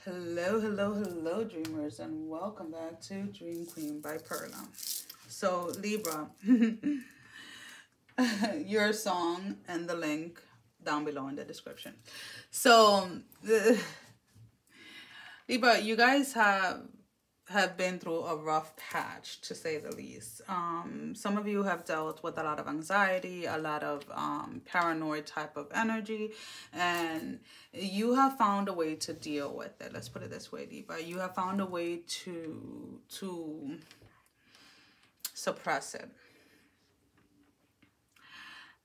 Hello, hello, hello, dreamers, and welcome back to Dream Queen by Perla. So, Libra, your song and the link down below in the description. So, Libra, you guys have been through a rough patch, to say the least. Some of you have dealt with a lot of anxiety, a lot of paranoid type of energy, and you have found a way to deal with it. Let's put it this way, Libra. You have found a way to suppress it.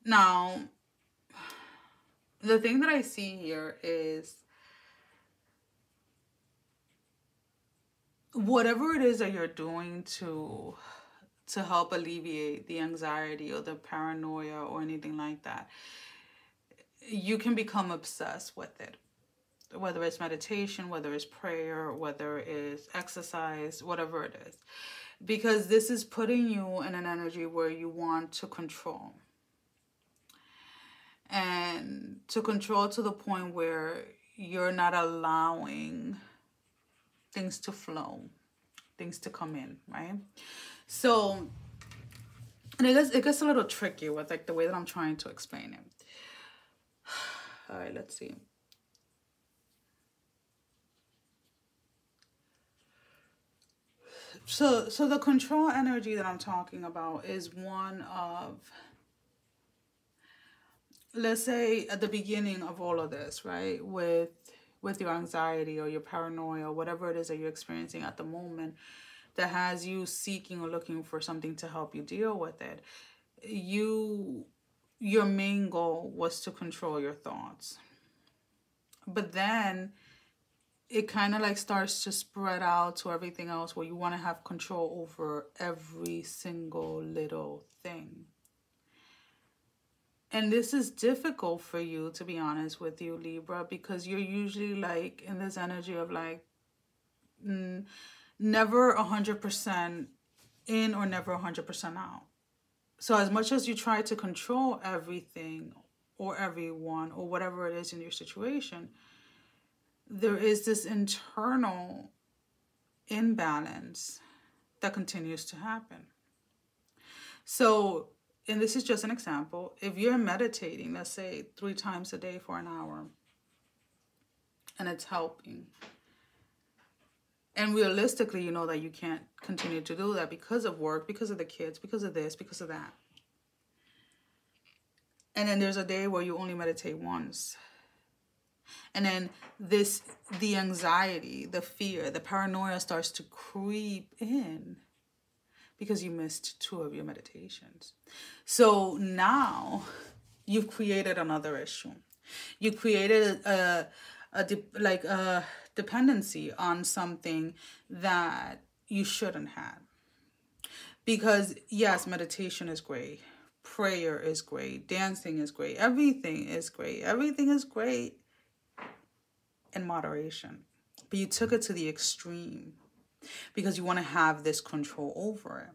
Now, the thing that I see here is whatever it is that you're doing to help alleviate the anxiety or the paranoia or anything like that, you can become obsessed with it. Whether it's meditation, whether it's prayer, whether it's exercise, whatever it is. Because this is putting you in an energy where you want to control. And to control to the point where you're not allowing things to flow, things to come in, right? So, and it gets a little tricky with like the way that I'm trying to explain it. All right, let's see. So the control energy that I'm talking about is one of, let's say at the beginning of all of this, right? With your anxiety or your paranoia, whatever it is that you're experiencing at the moment that has you seeking or looking for something to help you deal with it. Your main goal was to control your thoughts. But then it kind of like starts to spread out to everything else where you want to have control over every single little thing. And this is difficult for you, to be honest with you, Libra, because you're usually like in this energy of like never 100% in or never 100% out. So as much as you try to control everything or everyone or whatever it is in your situation, there is this internal imbalance that continues to happen. So, and this is just an example, if you're meditating, let's say 3 times a day for an hour, and it's helping, and realistically, you know that you can't continue to do that because of work, because of the kids, because of this, because of that. And then there's a day where you only meditate once. And then the anxiety, the fear, the paranoia starts to creep in because you missed 2 of your meditations. So now you've created another issue. You created a dependency on something that you shouldn't have. Because yes, meditation is great. Prayer is great. Dancing is great. Everything is great. Everything is great in moderation. But you took it to the extreme because you want to have this control over it.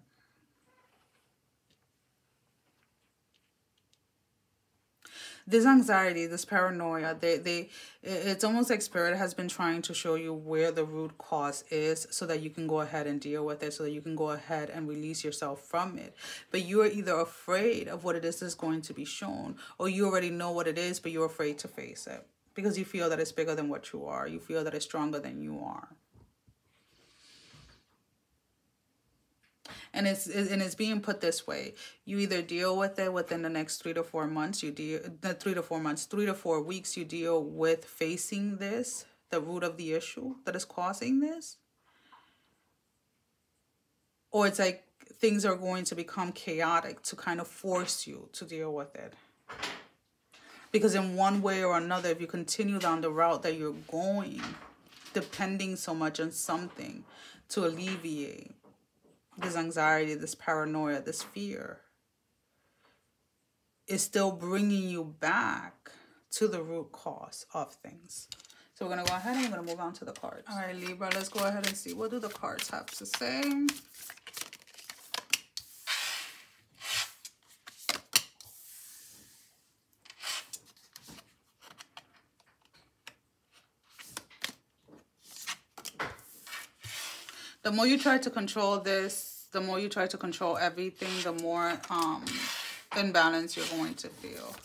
This anxiety, this paranoia, it's almost like Spirit has been trying to show you where the root cause is so that you can go ahead and deal with it, so that you can go ahead and release yourself from it. But you are either afraid of what it is that's going to be shown, or you already know what it is, but you're afraid to face it because you feel that it's bigger than what you are. You feel that it's stronger than you are. And it's being put this way. You either deal with it within the next 3 to 4 months. 3 to 4 weeks, you deal with facing this, the root of the issue that is causing this. Or it's like things are going to become chaotic to kind of force you to deal with it. Because in one way or another, if you continue down the route that you're going, depending so much on something to alleviate this anxiety, this paranoia, this fear, is still bringing you back to the root cause of things. So we're going to go ahead and we're going to move on to the cards. All right, Libra, let's go ahead and see. What do the cards have to say? The more you try to control this, the more you try to control everything, the more imbalance you're going to feel.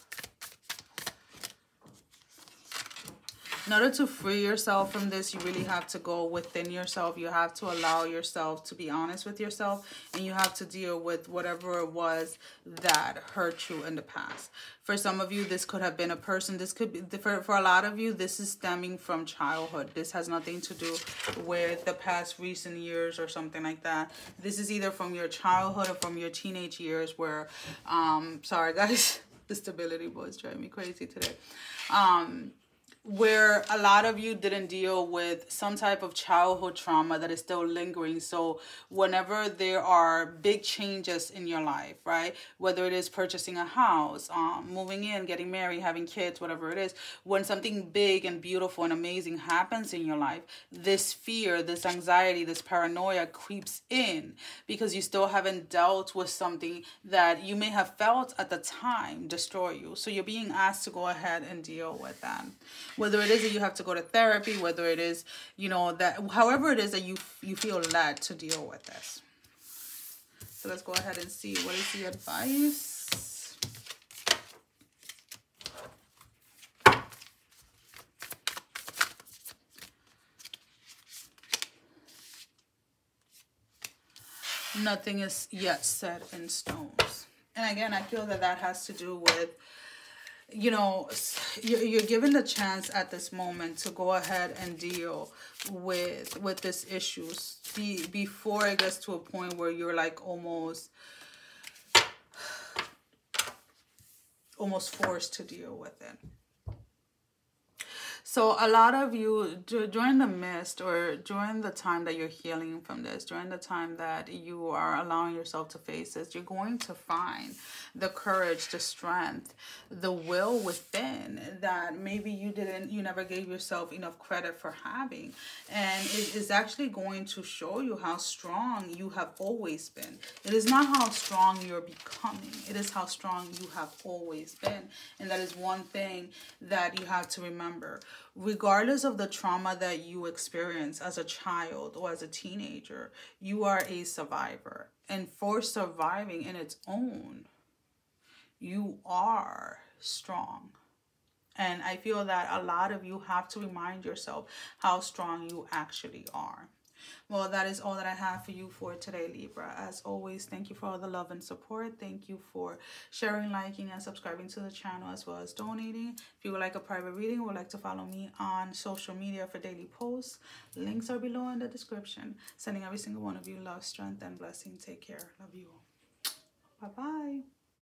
In order to free yourself from this, you really have to go within yourself. You have to allow yourself to be honest with yourself, and you have to deal with whatever it was that hurt you in the past. For some of you, this could have been a person. This could be, for a lot of you, this is stemming from childhood. This has nothing to do with the past recent years or something like that. This is either from your childhood or from your teenage years where, sorry guys, the stability boys drive me crazy today. Where a lot of you didn't deal with some type of childhood trauma that is still lingering. So whenever there are big changes in your life, right, whether it is purchasing a house, moving in, getting married, having kids, whatever it is, when something big and beautiful and amazing happens in your life, this fear, this anxiety, this paranoia creeps in because you still haven't dealt with something that you may have felt at the time destroy you. So you're being asked to go ahead and deal with that. Whether it is that you have to go to therapy, whether it is, you know, that however it is that you feel led to deal with this. So let's go ahead and see what is the advice. Nothing is yet set in stones. And again, I feel that that has to do with, you know, you're given the chance at this moment to go ahead and deal with this issues before it gets to a point where you're like almost forced to deal with it. So a lot of you, during the mist or during the time that you're healing from this, during the time that you are allowing yourself to face this, you're going to find the courage, the strength, the will within that maybe you never gave yourself enough credit for having. And it is actually going to show you how strong you have always been. It is not how strong you're becoming. It is how strong you have always been. And that is one thing that you have to remember. Regardless of the trauma that you experience as a child or as a teenager, you are a survivor. And for surviving in its own, you are strong. And I feel that a lot of you have to remind yourself how strong you actually are. Well, that is all that I have for you for today, Libra. As always, thank you for all the love and support. Thank you for sharing, liking, and subscribing to the channel, as well as donating. If you would like a private reading or would like to follow me on social media for daily posts, links are below in the description. Sending every single one of you love, strength, and blessing. Take care. Love you all. Bye-bye.